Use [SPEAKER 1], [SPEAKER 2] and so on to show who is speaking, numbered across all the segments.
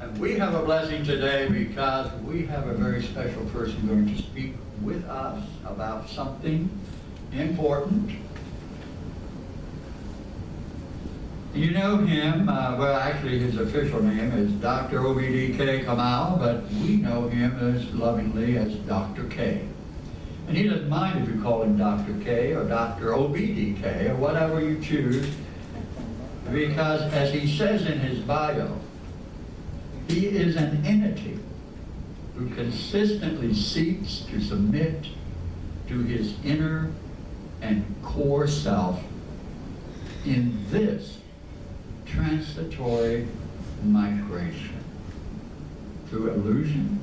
[SPEAKER 1] And we have a blessing today because we have a very special person going to speak with us about something important. You know him, well actually his official name is Dr. Obidike Kamau, but we know him as lovingly as Dr. K. And he doesn't mind if you call him Dr. K or Dr. Obidike or whatever you choose, because as he says in his bio, he is an entity who consistently seeks to submit to his inner and core self in this transitory migration through illusion,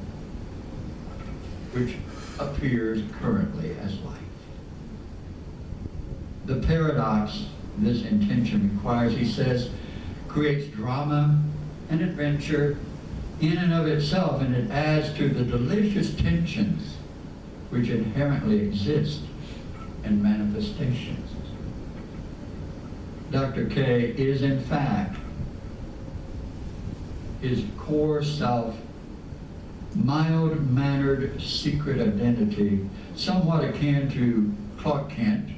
[SPEAKER 1] which appears currently as life. The paradox this intention requires, he says, creates drama and adventure in and of itself, and it adds to the delicious tensions which inherently exist in manifestations. Dr. K is in fact his core self, mild-mannered secret identity, somewhat akin to Clark Kent,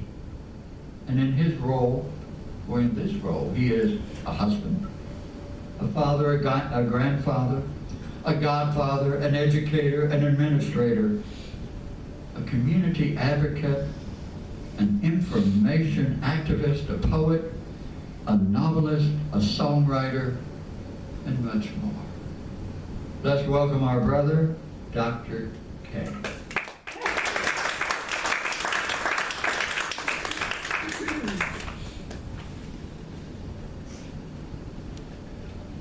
[SPEAKER 1] and in his role, or in this role, he is a husband, a father, a grandfather, a godfather, an educator, an administrator, a community advocate, an information activist, a poet, a novelist, a songwriter, and much more. Let's welcome our brother, Dr. K.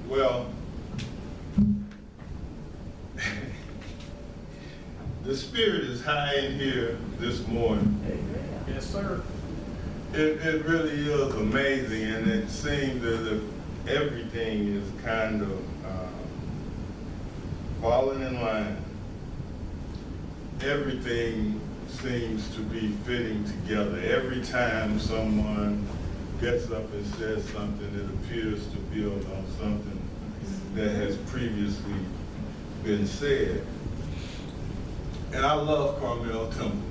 [SPEAKER 2] Well, the spirit is high in here this morning.
[SPEAKER 3] Yes, sir.
[SPEAKER 2] It really is amazing, and it seems as if everything is kind of falling in line. Everything seems to be fitting together. Every time someone gets up and says something, it appears to build on something that has previously been said. And I love Carmel Temple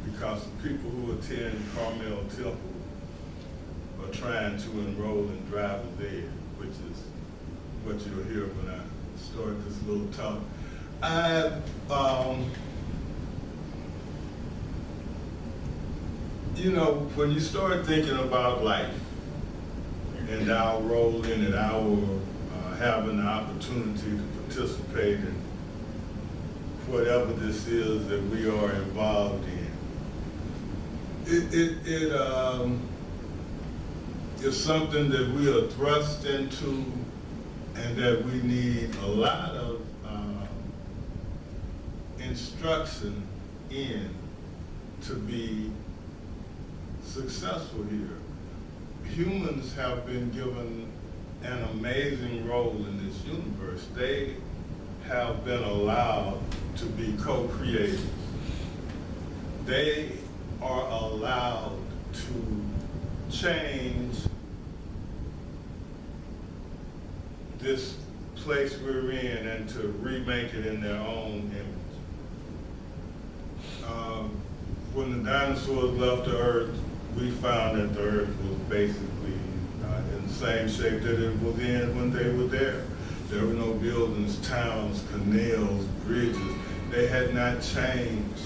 [SPEAKER 2] because the people who attend Carmel Temple are trying to enroll in driver there, which is what you'll hear when I start this little talk. You know, when you start thinking about life and our role in it, our having the opportunity to participate in whatever this is that we are involved in, it is something that we are thrust into and that we need a lot of instruction in to be successful here. Humans have been given an amazing role in this universe. They have been allowed to be co-creators. They are allowed to change this place we're in and to remake it in their own image. When the dinosaurs left the earth, we found that the earth was basically in the same shape that it was in when they were there. There were no buildings, towns, canals, bridges. They had not changed.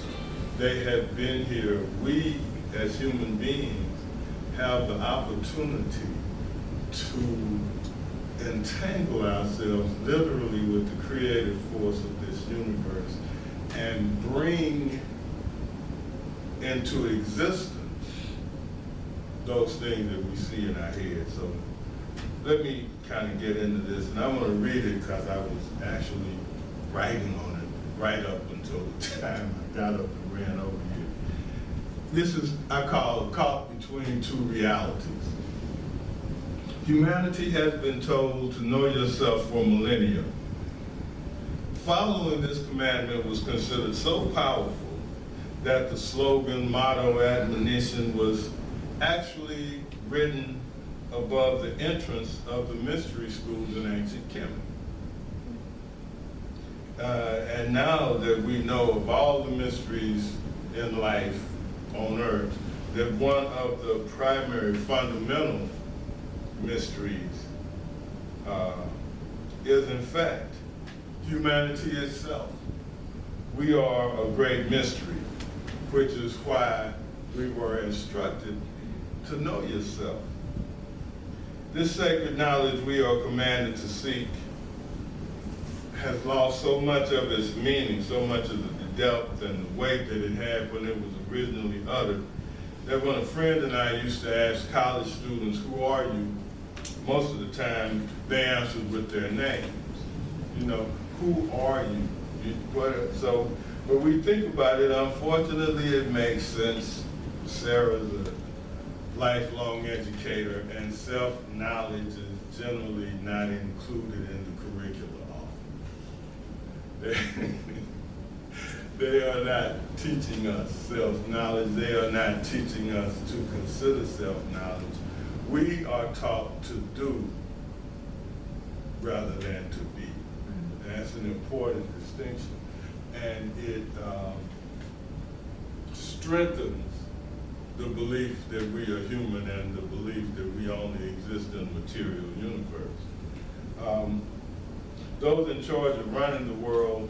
[SPEAKER 2] They had been here. We, as human beings, have the opportunity to entangle ourselves literally with the creative force of this universe and bring into existence those things that we see in our head. So let me kind of get into this, and I'm going to read it because I was actually writing on it right up until the time I got up and ran over here. This is, I call, caught between two realities. Humanity has been told to know yourself for millennia. Following this commandment was considered so powerful that the slogan, motto, admonition was actually written above the entrance of the mystery schools in ancient Kemet. And now that we know of all the mysteries in life on earth, that one of the primary fundamental mysteries is in fact humanity itself. We are a great mystery, which is why we were instructed to know yourself. This sacred knowledge we are commanded to seek has lost so much of its meaning, so much of the depth and the weight that it had when it was originally uttered, that when a friend and I used to ask college students, "Who are you?" most of the time they answered with their names. You know, who are you? So when we think about it, unfortunately it makes sense. Sarah's a lifelong educator, and self-knowledge is generally not included in the curricula often. They are not teaching us self-knowledge. They are not teaching us to consider self-knowledge. We are taught to do rather than to be. That's an important distinction. And it strengthens the belief that we are human and the belief that we only exist in the material universe. Those in charge of running the world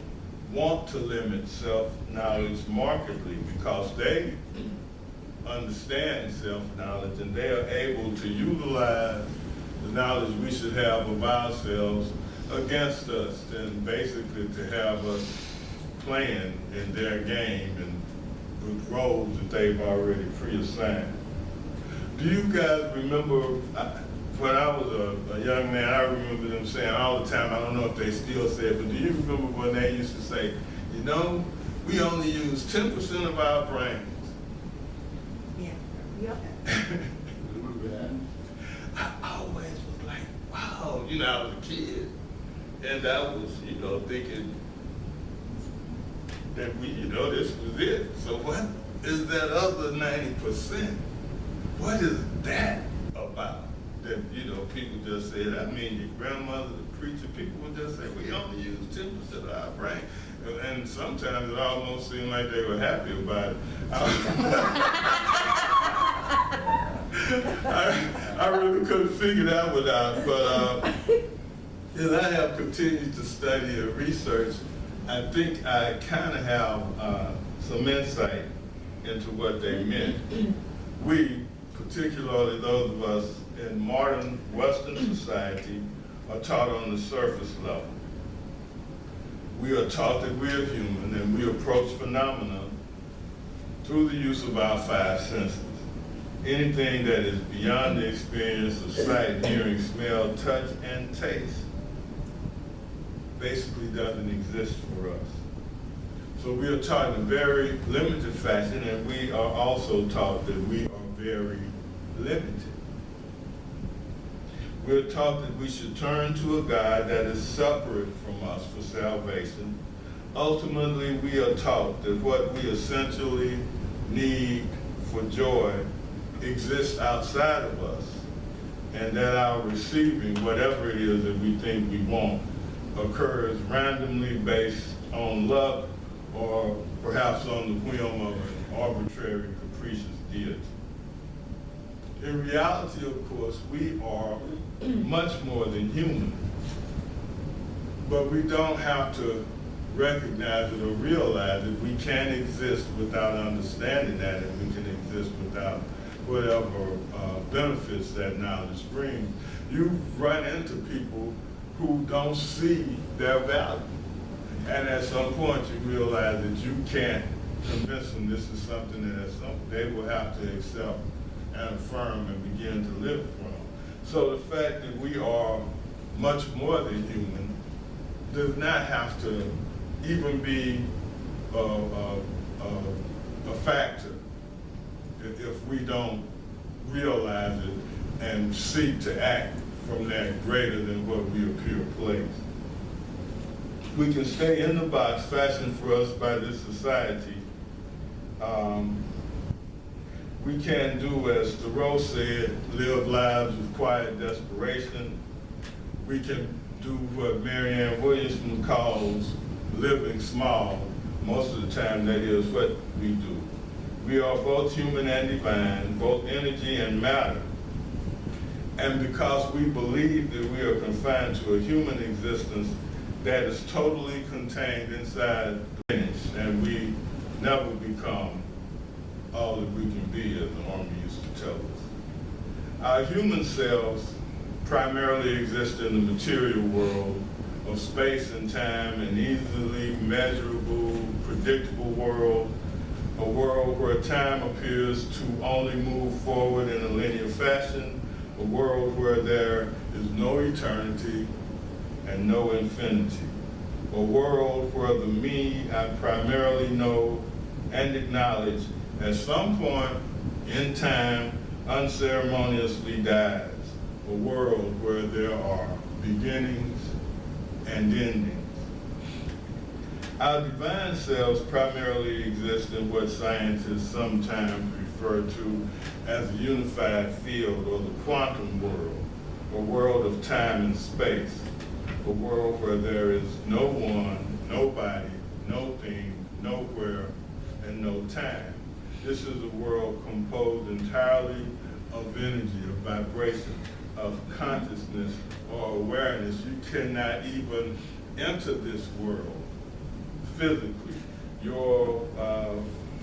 [SPEAKER 2] want to limit self-knowledge markedly because they understand self-knowledge and they are able to utilize the knowledge we should have of ourselves against us, and basically to have us playing in their game and with roles that they've already pre-assigned. Do you guys remember, when I was a young man, I remember them saying all the time, I don't know if they still say it, but do you remember when they used to say, you know, we only use 10% of our brains?
[SPEAKER 3] Yeah. Yep.
[SPEAKER 2] I always was like, wow, you know, I was a kid, and I was, you know, thinking that we, you know, this was it. So what is that other 90%? What is that about? That, you know, people just said, I mean, your grandmother, the preacher, people would just say, we only use 10% of our brain. And sometimes it almost seemed like they were happy about it. I really couldn't figure that one out, but as I have continued to study and research, I think I kind of have some insight into what they meant. We, particularly those of us in modern Western society, are taught on the surface level. We are taught that we are human and we approach phenomena through the use of our five senses. Anything that is beyond the experience of sight, hearing, smell, touch, and taste basically doesn't exist for us. So we are taught in a very limited fashion, and we are also taught that we are very limited. We're taught that we should turn to a God that is separate from us for salvation. Ultimately, we are taught that what we essentially need for joy exists outside of us, and that our receiving whatever it is that we think we want occurs randomly based on luck or perhaps on the whim of an arbitrary, capricious deity. In reality, of course, we are much more than human, but we don't have to recognize it or realize that we can exist without understanding that, and we can exist without whatever benefits that knowledge brings. You run into people who don't see their value, and at some point you realize that you can't convince them this is something that is something they will have to accept and affirm and begin to live from. So the fact that we are much more than human does not have to even be a factor if we don't realize it and seek to act from that greater than what we appear place. We can stay in the box fashioned for us by this society We can do, as Thoreau said, live lives of quiet desperation. We can do what Marianne Williamson calls living small. Most of the time, that is what we do. We are both human and divine, both energy and matter. And because we believe that we are confined to a human existence that is totally contained inside the finish, and we never become all that we can be, as the Army used to tell us. Our human selves primarily exist in the material world of space and time, an easily measurable, predictable world, a world where time appears to only move forward in a linear fashion, a world where there is no eternity and no infinity, a world where the me I primarily know and acknowledge at some point in time unceremoniously dies, a world where there are beginnings and endings. Our divine selves primarily exist in what scientists sometimes refer to as the unified field, or the quantum world, a world of time and space, a world where there is no one, nobody, no thing, nowhere, and no time. This is a world composed entirely of energy, of vibration, of consciousness or awareness. You cannot even enter this world physically. Your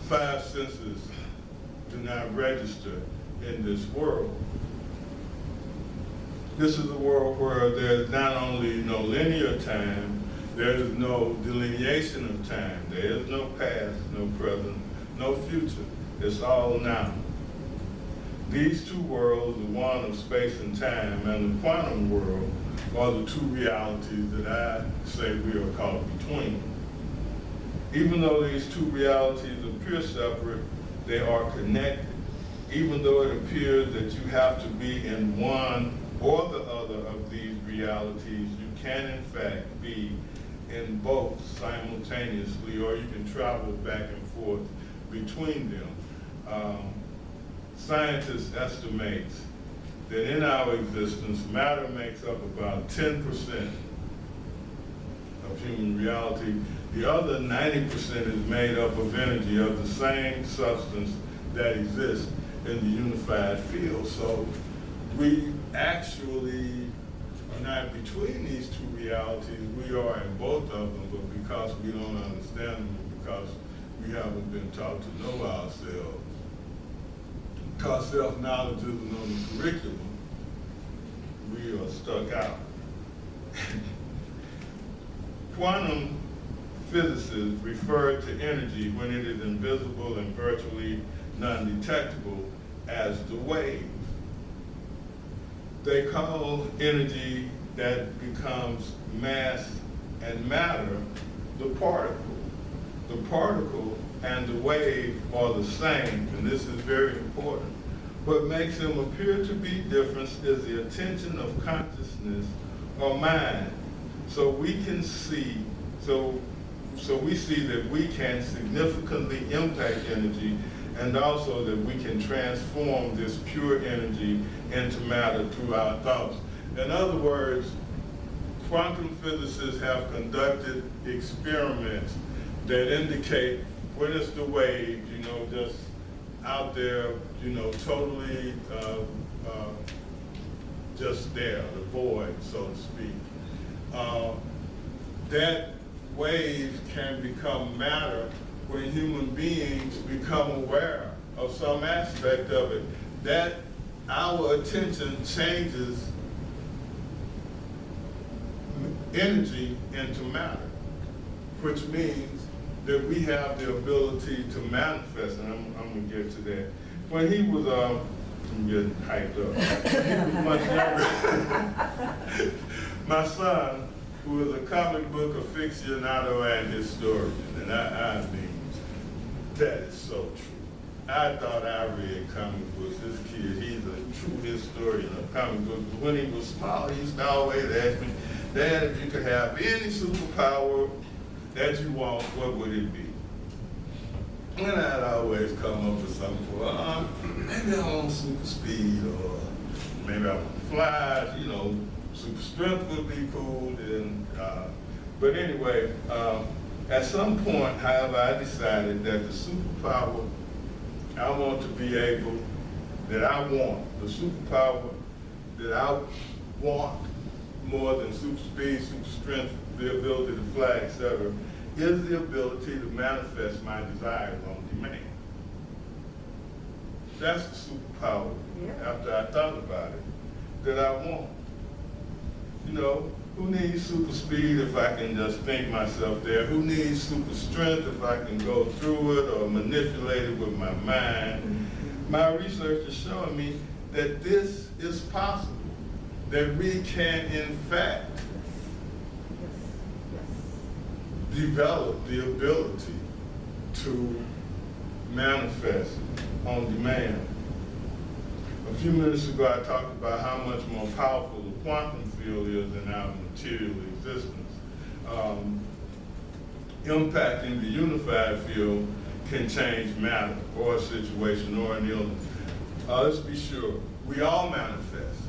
[SPEAKER 2] five senses do not register in this world. This is a world where there's not only no linear time, there is no delineation of time. There is no past, no present, no future. It's all now. These two worlds, the one of space and time and the quantum world, are the two realities that I say we are caught between. Even though these two realities appear separate, they are connected. Even though it appears that you have to be in one or the other of these realities, you can in fact be in both simultaneously, or you can travel back and forth between them. Scientists estimate that in our existence, matter makes up about 10% of human reality. The other 90% is made up of energy of the same substance that exists in the unified field. So we actually are not between these two realities. We are in both of them, but because we don't understand them, because we haven't been taught to know ourselves, because self-knowledge isn't on the curriculum, we are stuck out. Quantum physicists refer to energy when it is invisible and virtually non-detectable as the wave. They call energy that becomes mass and matter the particle. The particle and the wave are the same, and this is very important. What makes them appear to be different is the attention of consciousness or mind. So we can see, so we see that we can significantly impact energy, and also that we can transform this pure energy into matter through our thoughts. In other words, quantum physicists have conducted experiments that indicate when it's the wave, just out there, totally just there, the void, so to speak. That wave can become matter when human beings become aware of some aspect of it. That our attention changes energy into matter, which means that we have the ability to manifest, and I'm gonna get to that. When he was, I'm getting hyped up. He was much younger. My son, who is a comic book aficionado and historian, and I mean, that is so true. I thought I read comic books. This kid, he's a true historian of comic books. But when he was small, he used to always ask me, Dad, if you could have any superpower that you want, what would it be? And I'd always come up with something for, maybe I want super speed, or maybe I want fly, you know, super strength would be cool. And, but anyway, at some point, however, I decided that the superpower I want to be able, that I want, the superpower that I want more than super speed, super strength, the ability to fly, etc., is the ability to manifest my desires on demand. That's the superpower, after I thought about it, that I want. You know, who needs super speed if I can just think myself there? Who needs super strength if I can go through it or manipulate it with my mind? My research is showing me that this is possible, that we can, in fact, develop the ability to manifest on demand. A few minutes ago, I talked about how much more powerful the quantum field is in our material existence. Impacting the unified field can change matter or a situation or an illness. Let's be sure, we all manifest,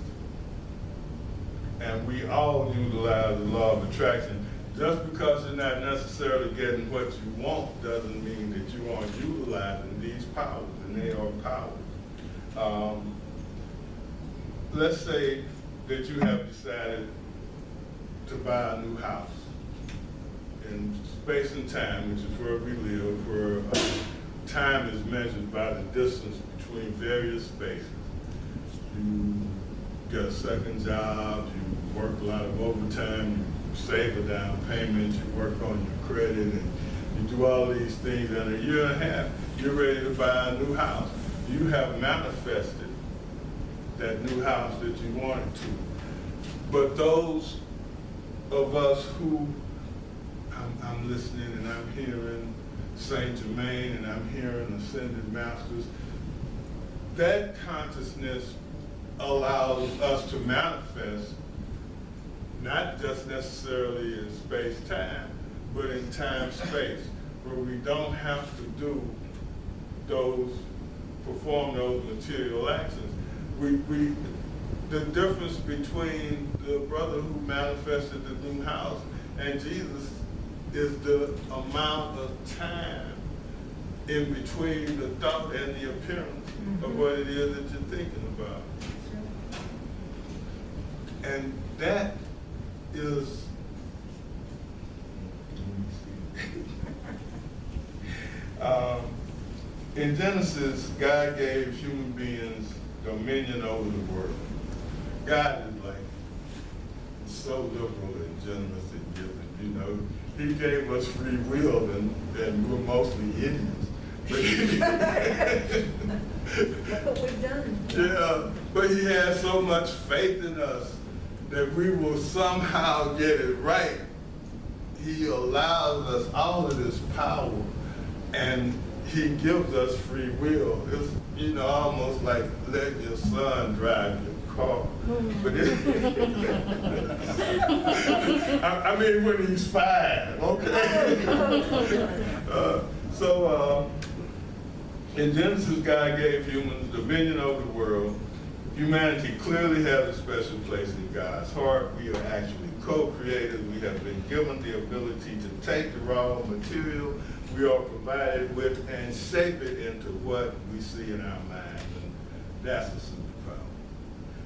[SPEAKER 2] and we all utilize the law of attraction. Just because you're not necessarily getting what you want doesn't mean that you aren't utilizing these powers, and they are powers. Let's say that you have decided to buy a new house. In space and time, which is where we live, where time is measured by the distance between various spaces. You get a second job, you work a lot of overtime, you save a down payment, you work on your credit, and you do all these things. In a year and a half, you're ready to buy a new house. You have manifested that new house that you wanted to. But those of us who, I'm listening and I'm hearing Saint Germain and I'm hearing Ascended Masters, that consciousness allows us to manifest not just necessarily in space-time, but in time-space, where we don't have to do perform those material actions. The difference between the brother who manifested the new house and Jesus is the amount of time in between the thought and the appearance of what it is that you're thinking about. And that is, in Genesis, God gave human beings dominion over the world. God is like so liberal and generous and giving, you know. He gave us free will, and we're mostly idiots.
[SPEAKER 3] Look what we've done.
[SPEAKER 2] Yeah, but he has so much faith in us that we will somehow get it right. He allows us all of this power, and he gives us free will. It's, you know, almost like let your son drive your car. But I mean, when he's 5, okay? In Genesis, God gave humans dominion over the world. Humanity clearly has a special place in God's heart. We are actually co-creators. We have been given the ability to take the raw material we are provided with and shape it into what we see in our minds. And that's a superpower.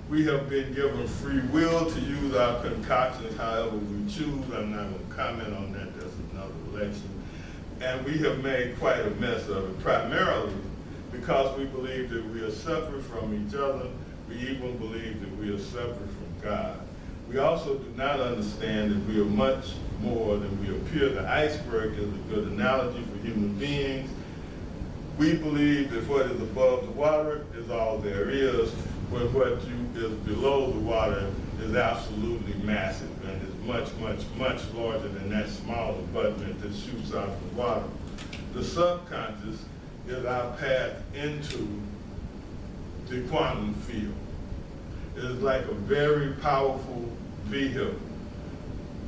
[SPEAKER 2] We have been given free will to use our concoctions however we choose. I'm not going to comment on that. That's another election. And we have made quite a mess of it, primarily because we believe that we are separate from each other. We even believe that we are separate from God. We also do not understand that we are much more than we appear. The iceberg is a good analogy for human beings. We believe that what is above the water is all there is, but what is below the water is absolutely massive and is much, much, much larger than that small abutment that shoots out the water. The subconscious is our path into the quantum field. It is like a very powerful vehicle.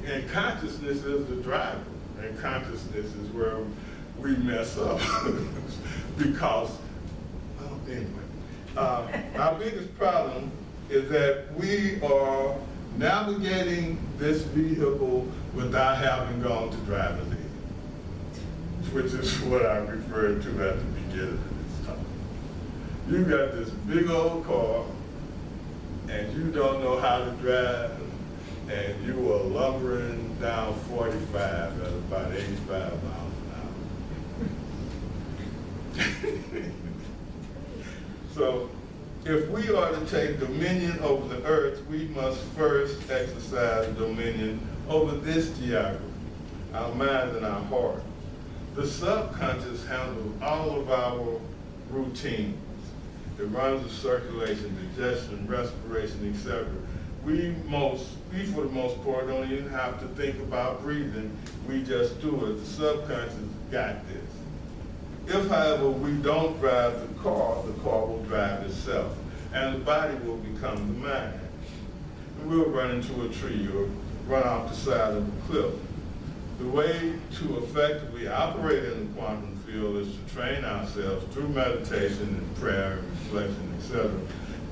[SPEAKER 2] And consciousness is the driver. And consciousness is where we mess up because, well, anyway, our biggest problem is that we are navigating this vehicle without having gone to driver's ed, which is what I referred to at the beginning of this talk. You got this big old car, and you don't know how to drive, and you are lumbering down 45 at about 85 miles an hour. So, if we are to take dominion over the earth, we must first exercise dominion over this geography, our mind and our heart. The subconscious handles all of our routines. It runs the circulation, digestion, respiration, etc. We for the most part, don't even have to think about breathing. We just do it. The subconscious got this. If, however, we don't drive the car will drive itself, and the body will become the mind. And we'll run into a tree or run off the side of a cliff. The way to effectively operate in the quantum field is to train ourselves through meditation and prayer and reflection, etc.,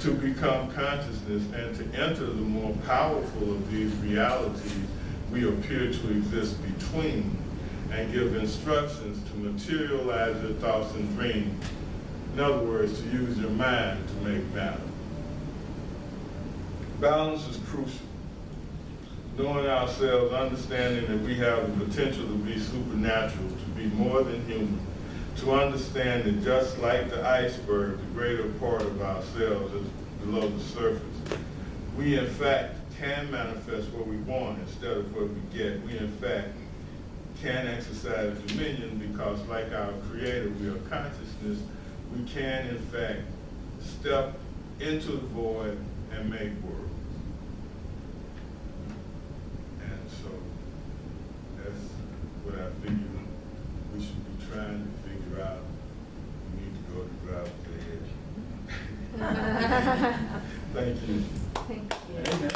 [SPEAKER 2] to become consciousness and to enter the more powerful of these realities we appear to exist between, and give instructions to materialize your thoughts and dreams. In other words, to use your mind to make matter. Balance is crucial. Knowing ourselves, understanding that we have the potential to be supernatural, to be more than human, to understand that just like the iceberg, the greater part of ourselves is below the surface. We in fact can manifest what we want instead of what we get. We in fact can exercise dominion because, like our Creator, we are consciousness. We can in fact step into the void and make worlds. And so that's what I figure we should be trying to figure out. We need to go to driver's ed. Thank you.
[SPEAKER 3] Thank you.
[SPEAKER 1] Amen.